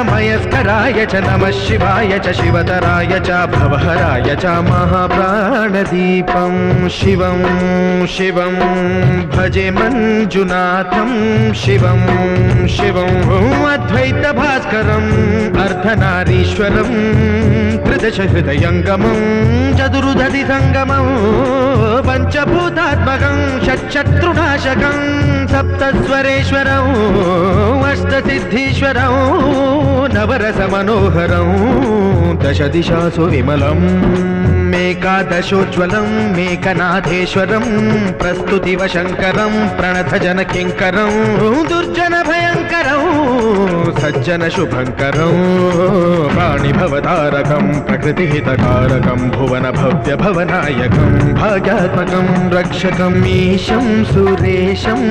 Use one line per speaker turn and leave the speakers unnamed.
मयस्कराय च नमः शिवाय च शिवतराय च भवहराय च महाप्राणदीपं शिवं शिवं भजे मंजुनाथं शिवं शिवं अद्वैतभास्करम् अर्धनारीश्वरं त्रिदशहृदयङ्गमं चतुर्दधिसङ्गमं पञ्चभूतात्मकं षट्शत्रुनाशकं सप्तस्वरेश्वरं अष्टसिद्धीश्वरं नवरसमनोहरं दशदिशासु विमलम् मेकादशोज्ज्वलं मेकनाथेश्वरं प्रस्तुतिवशङ्करं प्रणतजनकिङ्करं दुर्जनभयङ्करं सज्जनशुभङ्करं प्राणिभवतारकं प्रकृतिहितकारकं भुवनभव्यभवनायकं भाग्यात्मकं रक्षकम् ईशं सुरेशं